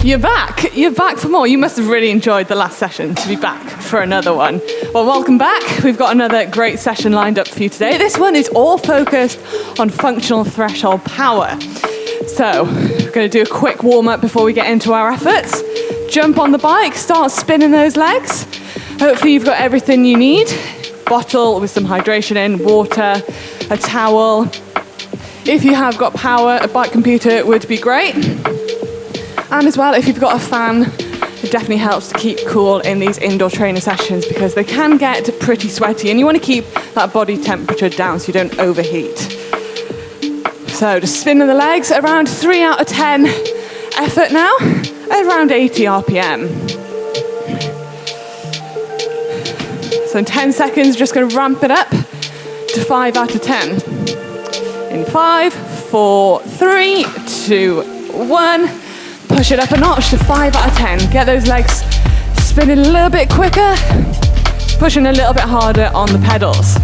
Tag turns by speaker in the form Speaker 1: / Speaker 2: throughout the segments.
Speaker 1: You're back. You're back for more. You must have really enjoyed the last session to be back for another one. Well, welcome back. We've got another great session lined up for you today. This one is all focused on functional threshold power. So, we're going to do a quick warm-up before we get into our efforts. Jump on the bike, start spinning those legs. Hopefully you've got everything you need. Bottle with some hydration in, water, a towel. If you have got power, a bike computer would be great. And as well, if you've got a fan, it definitely helps to keep cool in these indoor training sessions because they can get pretty sweaty and you want to keep that body temperature down so you don't overheat. So just spinning the legs, around 3 out of 10 effort now, around 80 RPM. So in 10 seconds, just going to ramp it up to 5 out of 10. In 5, 4, 3, 2, 1. Push it up a notch to 5 out of 10. Get those legs spinning a little bit quicker, pushing a little bit harder on the pedals.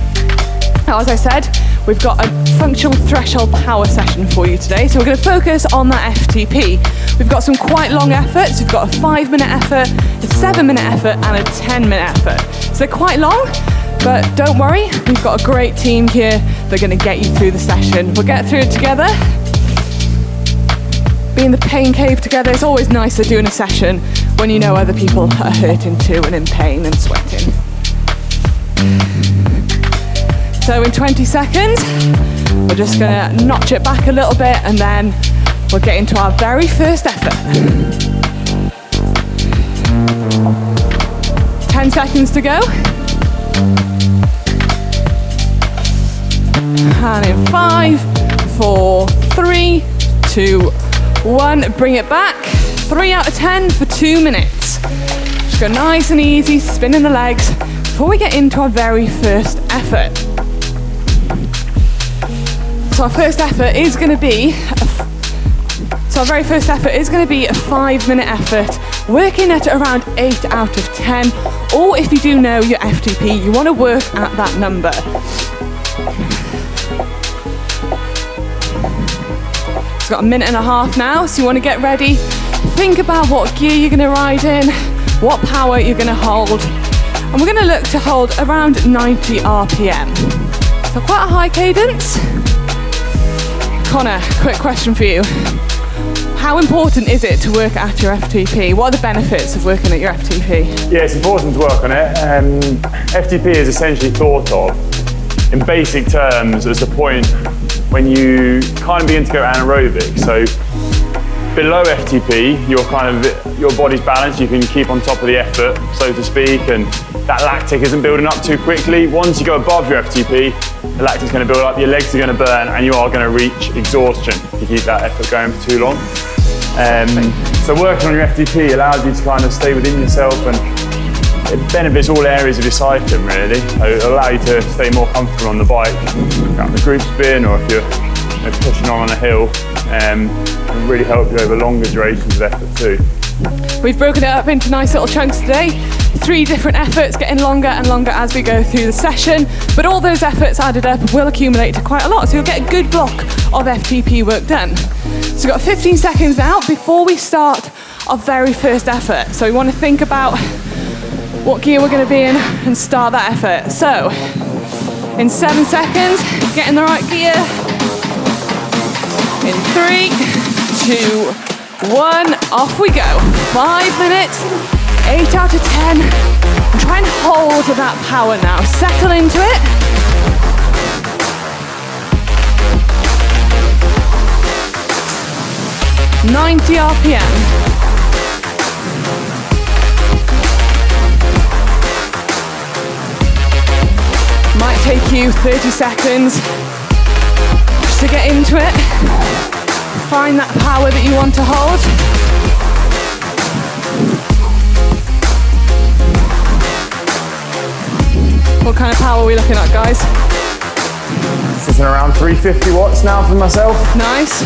Speaker 1: Now, as I said, we've got a functional threshold power session for you today. So we're going to focus on that FTP. We've got some quite long efforts. We've got a 5-minute effort, a 7-minute effort, and a 10-minute effort. So they're quite long, but don't worry. We've got a great team here. They're going to get you through the session. We'll get through it together. Be in the pain cave together. It's always nicer doing a session when you know other people are hurting too and in pain and sweating. So in 20 seconds, we're just going to notch it back a little bit and then we'll get into our very first effort. 10 seconds to go. And in 5, 4, 3, 2, 1, bring it back, 3 out of 10 for 2 minutes. Just go nice and easy, spinning the legs before we get into our very first effort. So our first effort is going to be, a 5-minute effort, working at around 8 out of 10, or if you do know your FTP, you want to work at that number. It's got a minute and a half now, so you want to get ready. Think about what gear you're going to ride in, what power you're going to hold. And we're going to look to hold around 90 RPM. So quite a high cadence. Connor, quick question for you. How important is it to work at your FTP? What are the benefits of working at your FTP?
Speaker 2: Yeah, it's important to work on it. FTP is essentially thought of, in basic terms, as the point when you kind of begin to go anaerobic. So below FTP, your body's balanced, you can keep on top of the effort, so to speak, and that lactic isn't building up too quickly. Once you go above your FTP, the lactic's going to build up, your legs are going to burn, and you are going to reach exhaustion if you keep that effort going for too long. So working on your FTP allows you to kind of stay within yourself, and it benefits all areas of your cycling really. It'll allow you to stay more comfortable on the bike, out the group spin, or if you're pushing on a hill, and really help you over longer durations of effort too.
Speaker 1: We've broken it up into nice little chunks today. 3 different efforts, getting longer and longer as we go through the session, but all those efforts added up will accumulate to quite a lot, so you'll get a good block of FTP work done. So we've got 15 seconds now before we start our very first effort. So we want to think about what gear we're going to be in and start that effort. So in 7 seconds, get in the right gear. In 3, 2, 1, off we go. 5 minutes, 8 out of 10. And try and hold that power now. Settle into it. .90 RPM. Might take you 30 seconds just to get into it. Find that power that you want to hold. What kind of power are we looking at, guys?
Speaker 2: Sitting around 350 watts now for myself.
Speaker 1: Nice.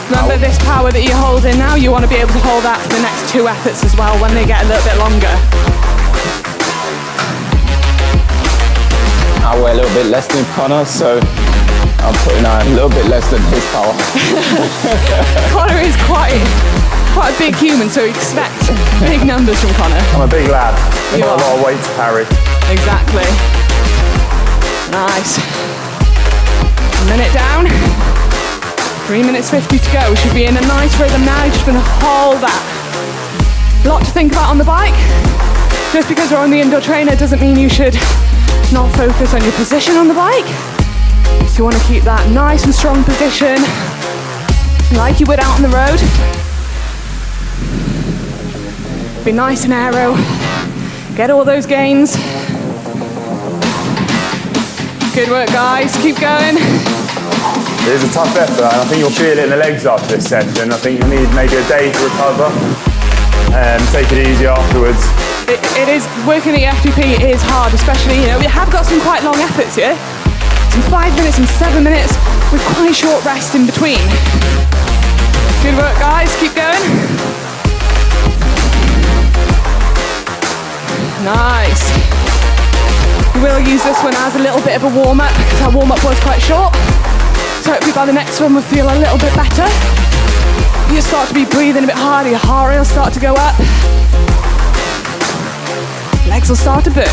Speaker 1: Remember this power that you're holding now, you want to be able to hold that for the next 2 efforts as well when they get a little bit longer.
Speaker 3: I weigh a little bit less than Connor, so I'm putting out a little bit less than his power.
Speaker 1: Connor is quite quite a big human, so expect big numbers from Connor.
Speaker 2: I'm a big lad. I've got a lot of weight to carry.
Speaker 1: Exactly. Nice. A minute down. 3 minutes 50 to go. We should be in a nice rhythm now. You're just going to hold that. A lot to think about on the bike. Just because we're on the indoor trainer doesn't mean you should not focus on your position on the bike. So you want to keep that nice and strong position like you would out on the road. Be nice and aero. Get all those gains. Good work, guys. Keep going.
Speaker 2: It is a tough effort, and I think you'll feel it in the legs after this session. I think you'll need maybe a day to recover and take it easy afterwards.
Speaker 1: It is, working the FTP is hard, especially, we have got some quite long efforts here. Some 5 minutes and 7 minutes with quite short rest in between. Good work, guys. Keep going. Nice. We will use this one as a little bit of a warm-up because our warm-up was quite short. So hopefully by the next one we'll feel a little bit better. You start to be breathing a bit harder, your heart rate will start to go up. Legs will start to burn.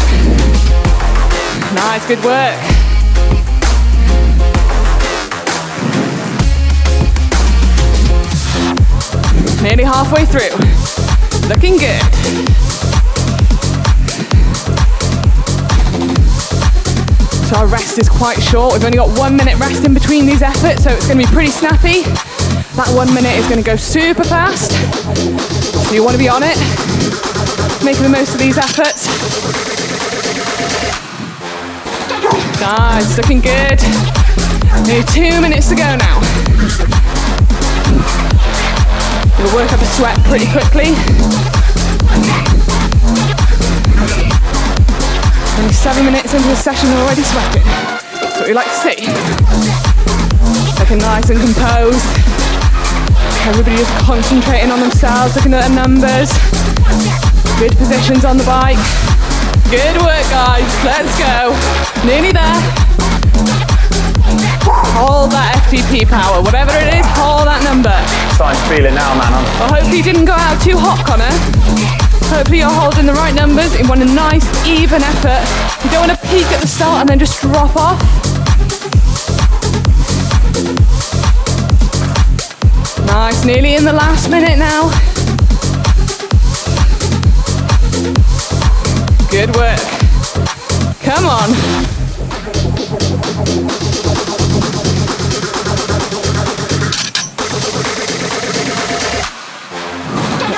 Speaker 1: Nice, good work. Nearly halfway through. Looking good. So our rest is quite short. We've only got 1 minute rest in between these efforts, so it's going to be pretty snappy. That 1 minute is going to go super fast. So you want to be on it, making the most of these efforts. Nice, looking good. Nearly 2 minutes to go now. You'll work up a sweat pretty quickly. Only 7 minutes into the session and already sweating. That's what we like to see. Looking nice and composed. Everybody just concentrating on themselves, looking at their numbers. Good positions on the bike. Good work, guys. Let's go. Nearly there. Hold that FTP power. Whatever it is, hold that number.
Speaker 2: Starting to feel it now, Manon.
Speaker 1: Well, hopefully you didn't go out too hot, Connor. Hopefully you're holding the right numbers. You want a nice, even effort. You don't want to peak at the start and then just drop off. Nice, nearly in the last minute now. Good work. Come on.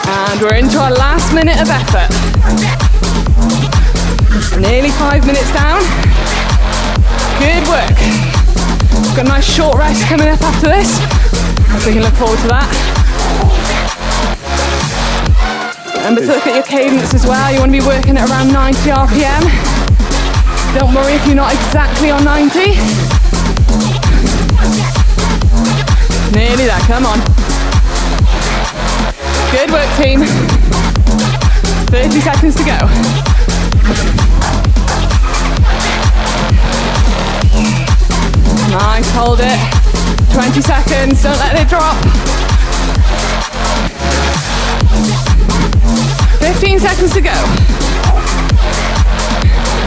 Speaker 1: And we're into our last minute of effort. Nearly 5 minutes down. Good work. Got a nice short rest coming up after this. So we can look forward to that. Remember to look at your cadence as well. You want to be working at around 90 RPM. Don't worry if you're not exactly on 90. Nearly there, come on. Good work, team. 30 seconds to go. Nice, hold it. 20 seconds, don't let it drop. 15 seconds to go.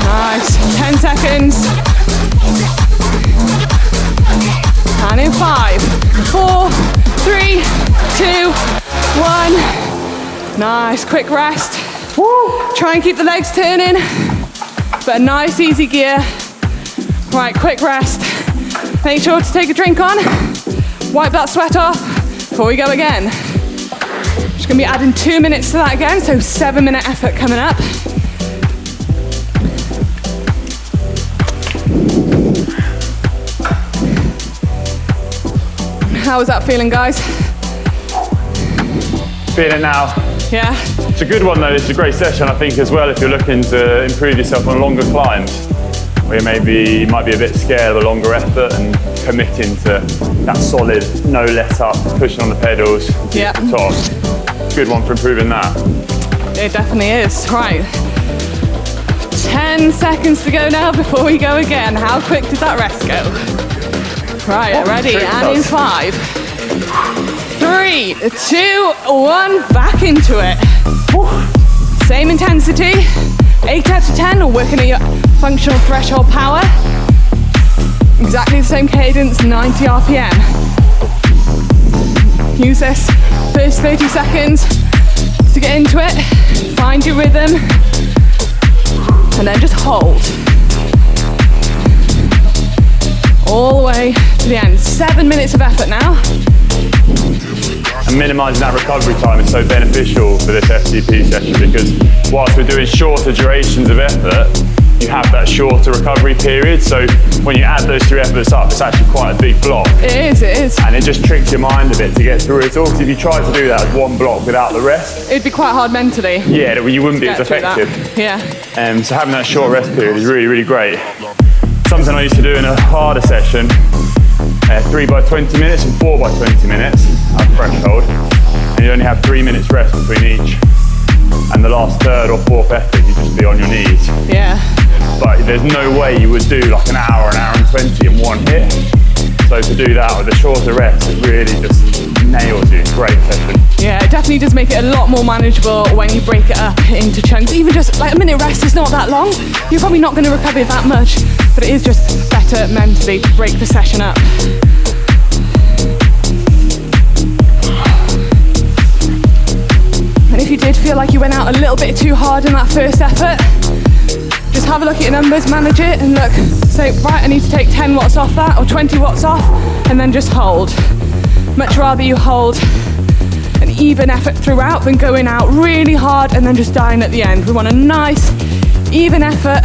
Speaker 1: Nice, 10 seconds. And in 5, 4, 3, 2, 1. Nice, quick rest. Woo. Try and keep the legs turning, but a nice easy gear. Right, quick rest. Make sure to take a drink on. Wipe that sweat off before we go again. Just gonna be adding 2 minutes to that again, so 7 minute effort coming up. How was that feeling, guys?
Speaker 2: Feeling it now.
Speaker 1: Yeah?
Speaker 2: It's a good one though, it's a great session I think as well if you're looking to improve yourself on longer climbs, where you might be a bit scared of a longer effort and committing to that solid, no let up, pushing on the pedals,
Speaker 1: yeah.
Speaker 2: to the top. Good one for improving that.
Speaker 1: It definitely is. Right. 10 seconds to go now before we go again. How quick did that rest go? Right, ready, and in 5, 3, 3, 2, 1, back into it. Same intensity, 8 out of 10, working at your functional threshold power. Exactly the same cadence, 90 RPM. Use this first 30 seconds to get into it, find your rhythm, and then just hold. All the way to the end. 7 minutes of effort now.
Speaker 2: And minimising that recovery time is so beneficial for this FTP session, because whilst we're doing shorter durations of effort, you have that shorter recovery period. So when you add those 3 efforts up, it's actually quite a big block.
Speaker 1: It is. And
Speaker 2: it just tricks your mind a bit to get through it all. Because if you try to do that as one block without the rest,
Speaker 1: it'd be quite hard mentally.
Speaker 2: Yeah, you wouldn't be as effective.
Speaker 1: Yeah.
Speaker 2: So having that short rest period is really, really great. Something I used to do in a harder session, 3 by 20 minutes and 4 by 20 minutes at threshold. And you only have 3 minutes rest between each. And the last third or fourth effort, you just be on your knees.
Speaker 1: Yeah.
Speaker 2: But there's no way you would do like an hour and 20 in one hit. So to do that with a shorter rest, it really just nails you. Great session.
Speaker 1: Yeah, it definitely does make it a lot more manageable when you break it up into chunks. Even just like a minute rest is not that long. You're probably not going to recover that much, but it is just better mentally to break the session up. And if you did feel like you went out a little bit too hard in that first effort, just have a look at your numbers, manage it, and look, say, right, I need to take 10 watts off that, or 20 watts off, and then just hold. Much rather you hold an even effort throughout than going out really hard and then just dying at the end. We want a nice, even effort.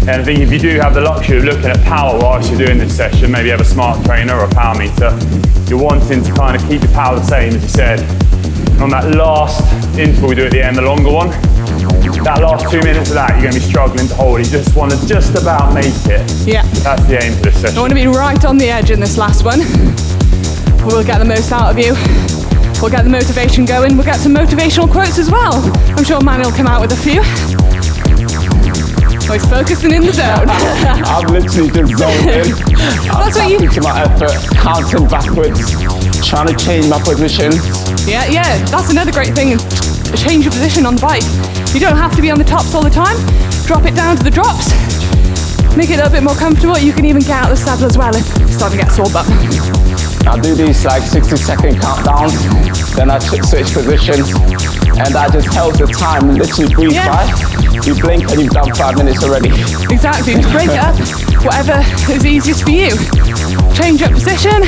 Speaker 2: And I think if you do have the luxury of looking at power whilst you're doing this session, maybe you have a smart trainer or a power meter, you're wanting to kind of keep your power the same, as you said. And on that last interval we do at the end, the longer one, that last 2 minutes of that, you're going to be struggling to hold. You just want to just about make it.
Speaker 1: Yeah.
Speaker 2: That's the aim for this session.
Speaker 1: I want to be right on the edge in this last one. We'll get the most out of you. We'll get the motivation going. We'll get some motivational quotes as well. I'm sure Manon will come out with a few. Oh, he's focusing in the zone.
Speaker 3: I'm literally just zoned in. I'm tapping to my effort, counting backwards, trying to change my position.
Speaker 1: Yeah, that's another great thing. Change your position on the bike. You don't have to be on the tops all the time. Drop it down to the drops. Make it a little bit more comfortable. You can even get out of the saddle as well if you start to get sore butt.
Speaker 3: I do these like 60-second countdowns, then I switch positions, and that just helps the time literally breeze by. You blink and you've done 5 minutes already.
Speaker 1: Exactly, just break it up, whatever is easiest for you. Change up position,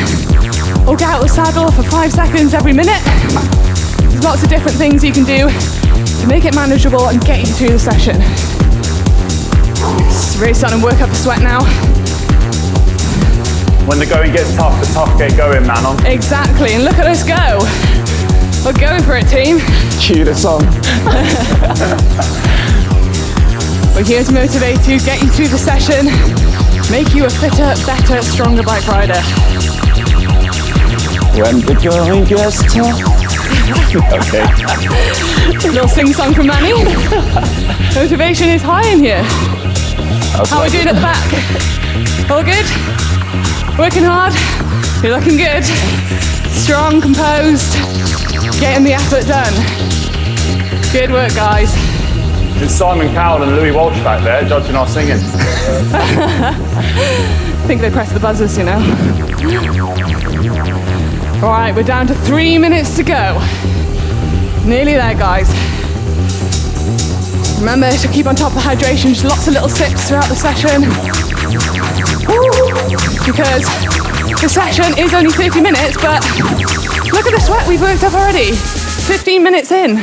Speaker 1: or get out of the saddle for 5 seconds every minute. There's lots of different things you can do to make it manageable and get you through the session. It's really starting to work up a sweat now.
Speaker 2: When the going gets tough, the tough get going, Manon.
Speaker 1: Exactly, and look at us go. We're going for it, team.
Speaker 3: Cue the song.
Speaker 1: We're here to motivate you, get you through the session, make you a fitter, better, stronger bike rider.
Speaker 3: When the going gets tough.
Speaker 1: Okay. A little sing-song from Manny. Motivation is high in here. How are we doing at the back? All good? Working hard? You're looking good. Strong, composed, getting the effort done. Good work, guys.
Speaker 2: It's Simon Cowell and Louis Walsh back there judging our singing.
Speaker 1: I think they press the buzzers, you know. All right, we're down to 3 minutes to go. Nearly there, guys. Remember to keep on top of hydration, just lots of little sips throughout the session. Because the session is only 30 minutes, but look at the sweat we've worked up already. 15 minutes in.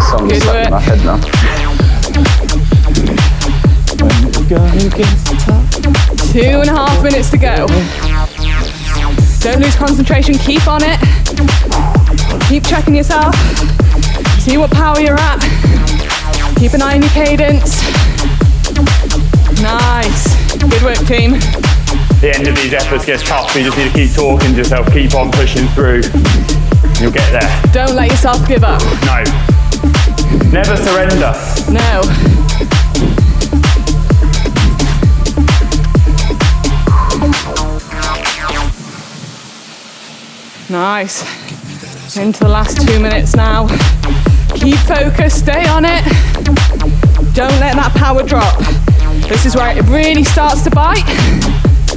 Speaker 3: Song is stuck in my head now.
Speaker 1: 2.5 minutes to go. Don't lose concentration, keep on it. Keep checking yourself. See what power you're at. Keep an eye on your cadence. Nice. Good work, team.
Speaker 2: The end of these efforts gets tough, so you just need to keep talking to yourself, keep on pushing through. You'll get there.
Speaker 1: Don't let yourself give up.
Speaker 2: No. Never surrender.
Speaker 1: No. Nice. Into the last 2 minutes now. Keep focused, stay on it. Don't let that power drop. This is where it really starts to bite.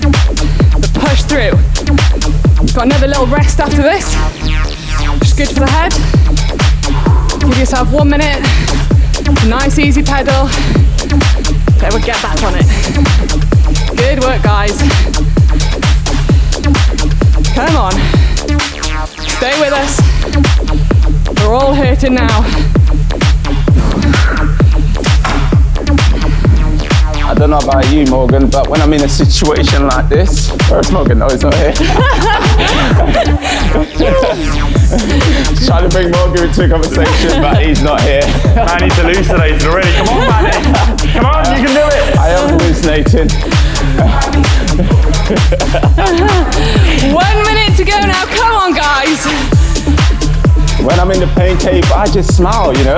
Speaker 1: But push through. Got another little rest after this. Just good for the head. Give yourself 1 minute. Nice easy pedal. Then we'll get back on it. Good work, guys. Come on. Stay with us. We're all hurting now.
Speaker 3: I don't know about you, Morgan, but when I'm in a situation like this, where's Morgan? No, he's not here. Trying to bring Morgan into a conversation, but he's not here.
Speaker 2: Man, he's hallucinated already. Come on, Manny. Come on, you can do it.
Speaker 3: I am hallucinating.
Speaker 1: 1 minute to go now. Come on, guys.
Speaker 3: When I'm in the pain cave, I just smile, you know?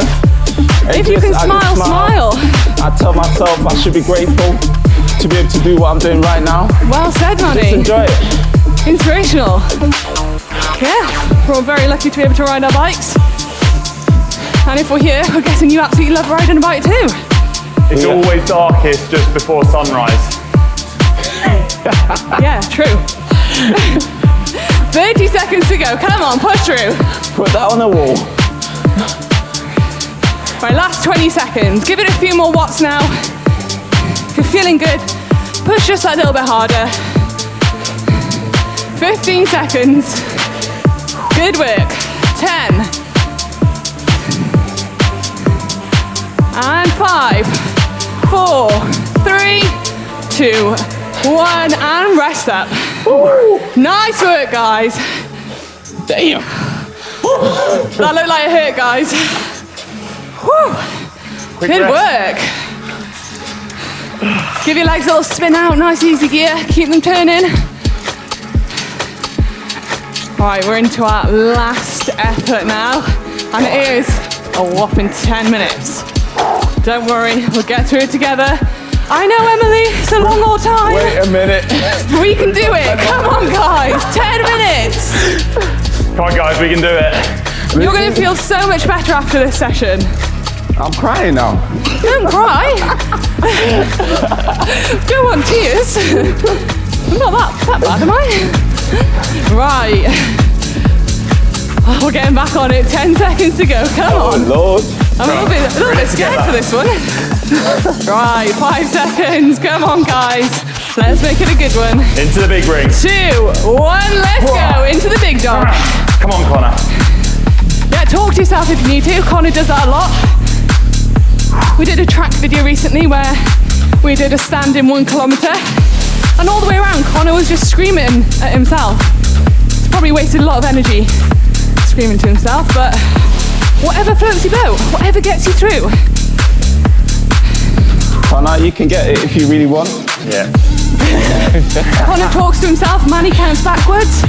Speaker 1: If you can smile, smile.
Speaker 3: I tell myself I should be grateful to be able to do what I'm doing right now.
Speaker 1: Well said, Manon.
Speaker 3: Just enjoy it.
Speaker 1: Inspirational. Yeah, we're all very lucky to be able to ride our bikes. And if we're here, we're guessing you absolutely love riding a bike too.
Speaker 2: It's always darkest just before sunrise.
Speaker 1: Yeah, true. 30 seconds to go. Come on, push through.
Speaker 3: Put that on the wall.
Speaker 1: Right, last 20 seconds. Give it a few more watts now. If you're feeling good, push just that little bit harder. 15 seconds. Good work. 10. And 5, 4, 3, 2, 1, and rest up. Woo. Nice work, guys.
Speaker 3: Damn.
Speaker 1: That looked like it hurt, guys. Woo. Good work. Give your legs a little spin out, nice easy gear. Keep them turning. All right, we're into our last effort now, and it is a whopping 10 minutes. Don't worry, we'll get through it together. I know, Emily, it's a long old time.
Speaker 3: Wait a minute.
Speaker 1: We can do it. Come on, guys. 10 minutes.
Speaker 2: Come on, guys, we can do it.
Speaker 1: You're going to feel so much better after this session.
Speaker 3: I'm crying now.
Speaker 1: Don't cry. Don't want tears. I'm not that bad, am I? Right. Oh, we're getting back on it. 10 seconds to go. Come on.
Speaker 3: Oh, Lord.
Speaker 1: I'm a little bit scared for this one. Right, 5 seconds. Come on, guys. Let's make it a good one.
Speaker 2: Into the big ring.
Speaker 1: 2, 1, let's go. Into the big dog.
Speaker 2: Come on, Connor.
Speaker 1: Yeah, talk to yourself if you need to. Connor does that a lot. We did a track video recently where we did a stand in 1 kilometre, and all the way around Connor was just screaming at himself. He's probably wasted a lot of energy screaming to himself, but whatever floats your boat, whatever gets you through.
Speaker 3: Connor, you can get it if you really want.
Speaker 2: Yeah.
Speaker 1: Connor talks to himself, Manny counts backwards.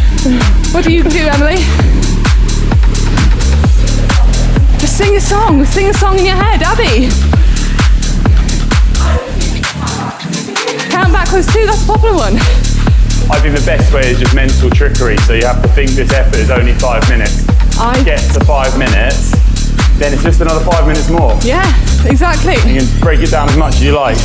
Speaker 1: What do you do, Emily? Just sing a song in your head, Abby. Count backwards too, that's a popular one.
Speaker 2: I think the best way is just mental trickery, so you have to think this effort is only 5 minutes. Get to 5 minutes, then it's just another 5 minutes more.
Speaker 1: Yeah, exactly.
Speaker 2: You can break it down as much as you like.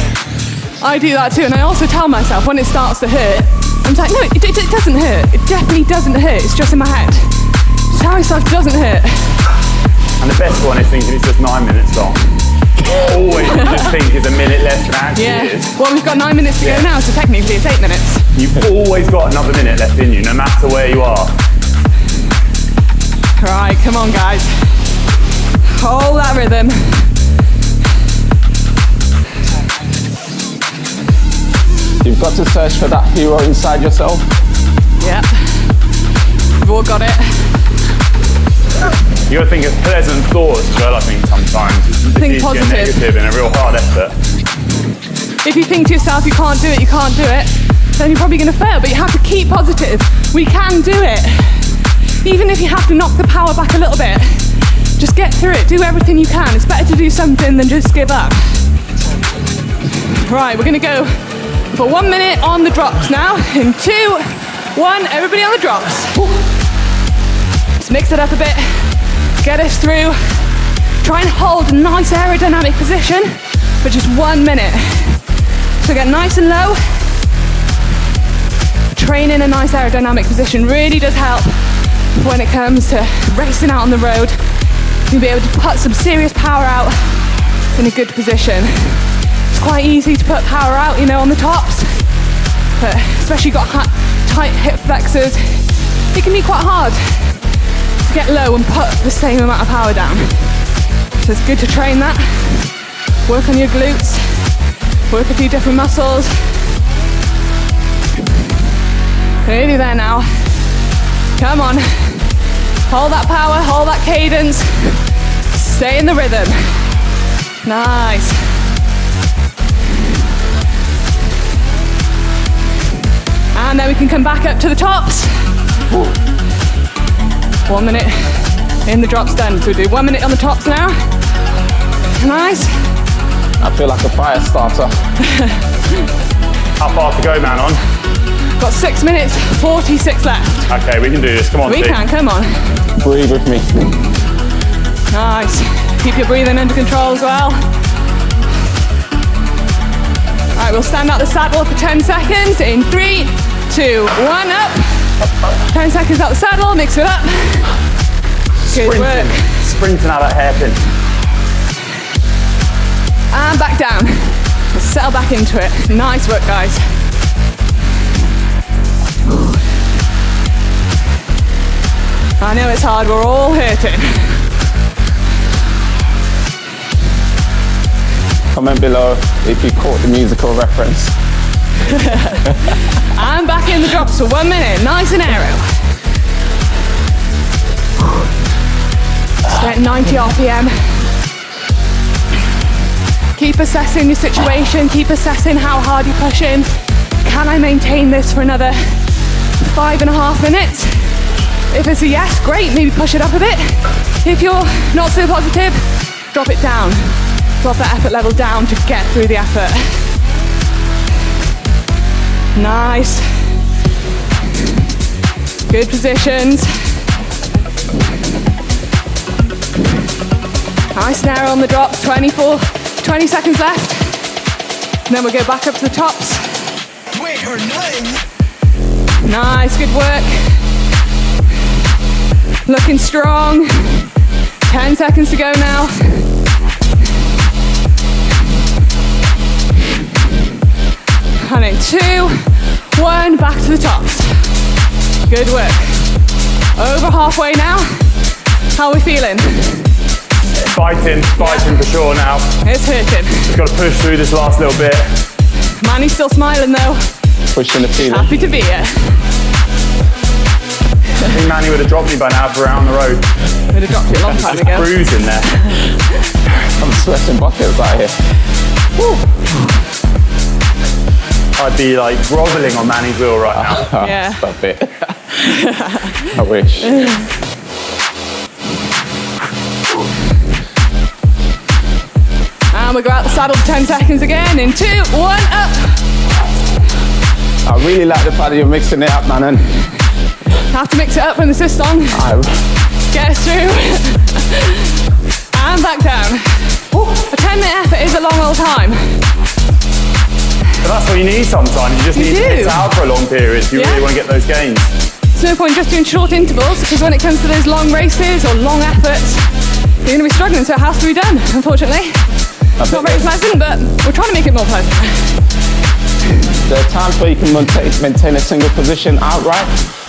Speaker 1: I do that too, and I also tell myself when it starts to hurt, I'm like, no, it doesn't hurt. It definitely doesn't hurt, it's just in my head. Just tell myself it doesn't hurt.
Speaker 2: And the best one is thinking it's just 9 minutes long. Always just think it's a minute less than it actually is.
Speaker 1: Well, we've got 9 minutes to go now, so technically it's 8 minutes.
Speaker 2: You've always got another minute left in you, no matter where you are.
Speaker 1: Right, come on, guys. Hold that rhythm.
Speaker 3: You've got to search for that hero inside yourself.
Speaker 1: Yep. We've all got it.
Speaker 2: You gotta think of pleasant thoughts as well, I think, sometimes. It's
Speaker 1: Think
Speaker 2: easy to
Speaker 1: positive.
Speaker 2: get negative in a real hard effort.
Speaker 1: If you think to yourself you can't do it, then you're probably going to fail, but you have to keep positive. We can do it. Even if you have to knock the power back a little bit, just get through it, do everything you can. It's better to do something than just give up. Right, we're going to go for 1 minute on the drops now. In 2, 1, everybody on the drops. Mix it up a bit. Get us through. Try and hold a nice aerodynamic position for just 1 minute. So get nice and low. Training a nice aerodynamic position really does help when it comes to racing out on the road. You'll be able to put some serious power out in a good position. It's quite easy to put power out, you know, on the tops, but especially got tight hip flexors, it can be quite hard to get low and put the same amount of power down. So it's good to train that. Work on your glutes, work a few different muscles. Nearly there now. Come on. Hold that power, hold that cadence. Stay in the rhythm. Nice. And then we can come back up to the tops. 1 minute in the drops done. So we do 1 minute on the tops now. Nice.
Speaker 3: I feel like a fire starter.
Speaker 2: How far to go, Manon?
Speaker 1: Got 6 minutes, 46 left.
Speaker 2: Okay, we can do this. Come on,
Speaker 1: We
Speaker 2: team.
Speaker 1: can, come on.
Speaker 3: Breathe with me.
Speaker 1: Nice. Keep your breathing under control as well. All right, we'll stand out the saddle for 10 seconds in 3, 2, 1, up. 10 seconds out the saddle, mix it up. Good work.
Speaker 2: Sprinting out that hairpin.
Speaker 1: And back down. Let's settle back into it. Nice work, guys. I know it's hard, we're all hurting.
Speaker 3: Comment below if you caught the musical reference.
Speaker 1: And back in the drops for 1 minute, nice and aero. Stay at 90 RPM. Keep assessing your situation, keep assessing how hard you're pushing. Can I maintain this for another 5.5 minutes? If it's a yes, great, maybe push it up a bit. If you're not so positive, drop it down. Drop that effort level down to get through the effort. Nice. Good positions. Nice and narrow on the drops, 20 seconds left. And then we'll go back up to the tops.
Speaker 4: Wait, her name?
Speaker 1: Nice, good work. Looking strong. 10 seconds to go now. And in 2, 1, back to the tops. Good work. Over halfway now. How are we feeling?
Speaker 2: Fighting for sure now.
Speaker 1: It's hurting.
Speaker 2: Just got to push through this last little bit.
Speaker 1: Manny's still smiling though.
Speaker 3: Pushing the feeling.
Speaker 1: Happy to be here.
Speaker 2: I think Manny would have dropped me by now for around the road.
Speaker 1: Would have dropped you a long time
Speaker 2: Just
Speaker 1: ago.
Speaker 2: cruising there.
Speaker 3: I'm sweating buckets out here.
Speaker 2: Woo. I'd be like groveling on Manny's wheel right now.
Speaker 1: Yeah.
Speaker 3: Stop it. I wish.
Speaker 1: And we go out the saddle for 10 seconds again. In 2, 1, up.
Speaker 3: I really like the fact that you're mixing it up, Manon.
Speaker 1: Have to mix it up when the assist on. Get us through. And back down. A 10-minute effort is a long old time.
Speaker 2: But that's what you need sometimes. You just need to hit out for a long period if you really want to get those gains.
Speaker 1: There's no point just doing short intervals because when it comes to those long races or long efforts, you're going to be struggling, so it has to be done, unfortunately. It's not very pleasant, but we're trying to make it more pleasant.
Speaker 3: There are times where you can maintain a single position outright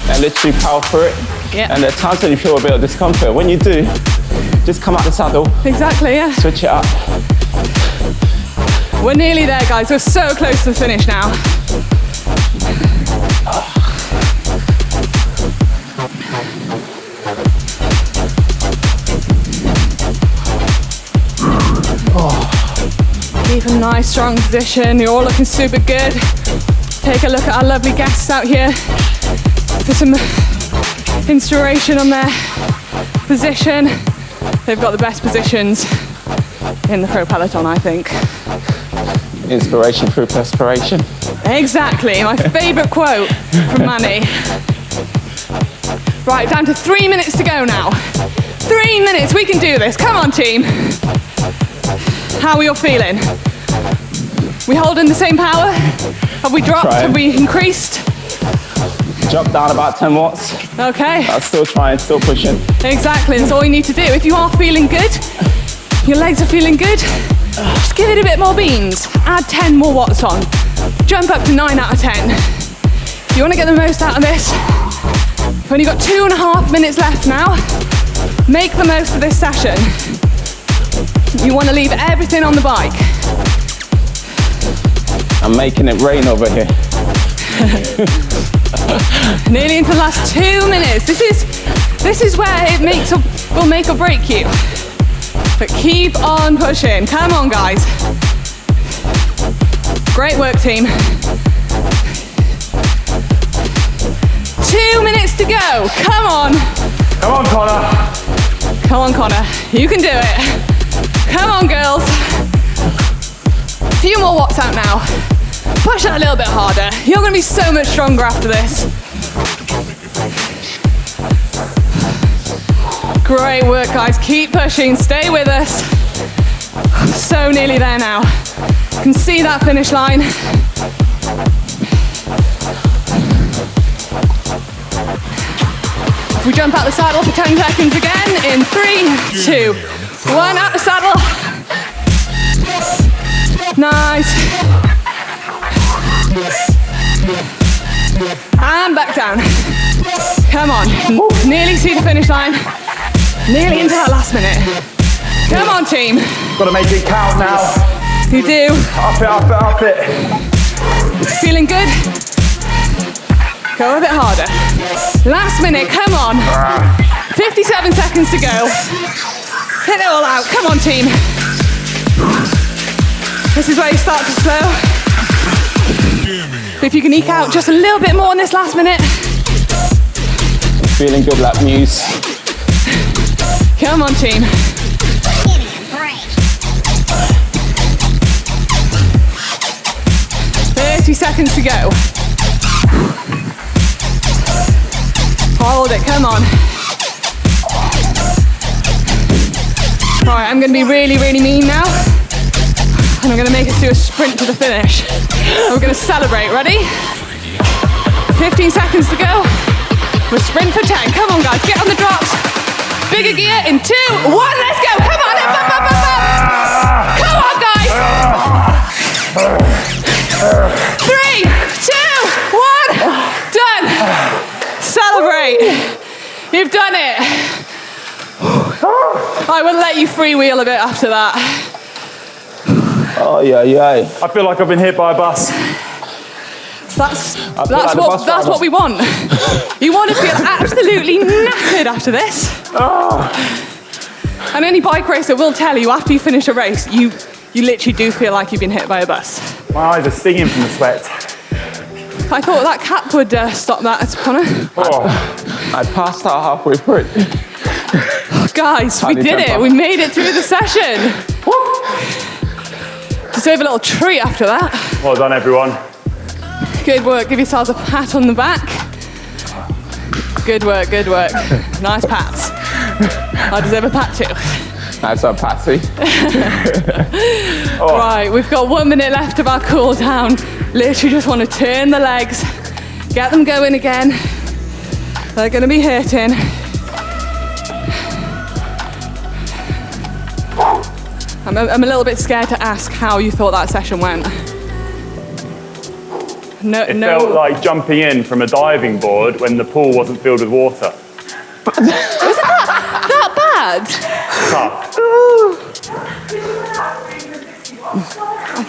Speaker 3: and literally power through it.
Speaker 1: Yeah.
Speaker 3: And there are times when you feel a bit of discomfort. When you do, just come out the saddle.
Speaker 1: Exactly, yeah.
Speaker 3: Switch it up.
Speaker 1: We're nearly there, guys. We're so close to the finish now. Keep a nice, strong position. You're all looking super good. Take a look at our lovely guests out here for some inspiration on their position. They've got the best positions in the pro peloton, I think.
Speaker 3: Inspiration through perspiration.
Speaker 1: Exactly, my favourite quote from Manny. Right, down to 3 minutes to go now. 3 minutes, we can do this. Come on, team. How are you feeling? We holding the same power? Have we dropped?
Speaker 3: Trying.
Speaker 1: Have we increased?
Speaker 3: Drop down about 10 watts.
Speaker 1: Okay.
Speaker 3: I'm still trying, still pushing.
Speaker 1: Exactly, that's all you need to do. If you are feeling good, your legs are feeling good, just give it a bit more beans. Add 10 more watts on. Jump up to 9 out of 10. If you want to get the most out of this, you've only got 2.5 minutes left now. Make the most of this session. You want to leave everything on the bike.
Speaker 3: I'm making it rain over here.
Speaker 1: Nearly into the last 2 minutes. This is where it will make or break you. But keep on pushing. Come on, guys. Great work, team. 2 minutes to go. Come on.
Speaker 2: Come on, Connor.
Speaker 1: Come on, Connor. You can do it. Come on, girls. A few more watts out now. Push that a little bit harder. You're going to be so much stronger after this. Great work, guys. Keep pushing. Stay with us. So nearly there now. You can see that finish line. If we jump out the saddle for 10 seconds again, in 3, 2, 1, out the saddle. Nice. And back down. Come on. Nearly see the finish line. Nearly into that last minute. Come on, team.
Speaker 2: Got to make it count now.
Speaker 1: You do.
Speaker 2: Up it, up it, up it.
Speaker 1: Feeling good? Go a bit harder. Last minute, come on. 57 seconds to go. Hit it all out. Come on, team. This is where you start to slow. If you can eke out just a little bit more in this last minute.
Speaker 3: Feeling good like Muse.
Speaker 1: Come on, team. Seconds to go. Hold it, come on. All right, I'm gonna be really, really mean now. And I'm gonna make us do a sprint to the finish. We're gonna celebrate, ready? 15 seconds to go. We'll sprint for 10, come on guys, get on the drops. Bigger gear in 2, 1, let's go, come on, up, up, up, up, up. Come on guys. 3, 2, 1, done. Celebrate. You've done it. I will let you freewheel a bit after that.
Speaker 3: Oh, yeah, yeah.
Speaker 2: I feel like I've been hit by a bus.
Speaker 1: That's what we want. You want to feel absolutely knackered after this. And any bike racer will tell you after you finish a race, you literally do feel like you've been hit by a bus.
Speaker 2: My eyes are stinging from the sweat.
Speaker 1: I thought that cap would stop that, Connor.
Speaker 2: Oh.
Speaker 3: I passed out halfway through it.
Speaker 1: Guys, we did it. We made it through the session. Deserve a little treat after that.
Speaker 2: Well done, everyone.
Speaker 1: Good work. Give yourselves a pat on the back. Good work, good work. Nice pats. I deserve a pat too.
Speaker 3: Nice one, Patsy.
Speaker 1: Right, we've got 1 minute left of our cool down. Literally just want to turn the legs, get them going again. They're going to be hurting. I'm a little bit scared to ask how you thought that session went.
Speaker 2: It felt like jumping in from a diving board when the pool wasn't filled with water.
Speaker 1: Was it that bad?
Speaker 2: Tough.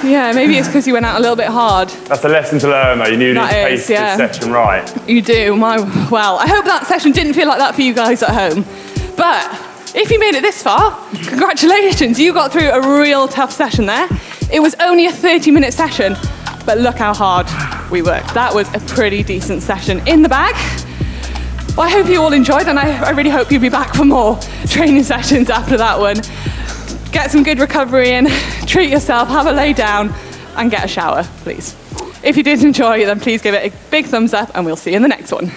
Speaker 1: Yeah, maybe it's because you went out a little bit hard.
Speaker 2: That's a lesson to learn, though. You need to pace this session right.
Speaker 1: You do. Well, I hope that session didn't feel like that for you guys at home. But if you made it this far, congratulations. You got through a real tough session there. It was only a 30-minute session, but look how hard we worked. That was a pretty decent session in the bag. Well, I hope you all enjoyed, and I really hope you'll be back for more training sessions after that one. Get some good recovery in, treat yourself, have a lay down, and get a shower, please. If you did enjoy, then please give it a big thumbs up, and we'll see you in the next one.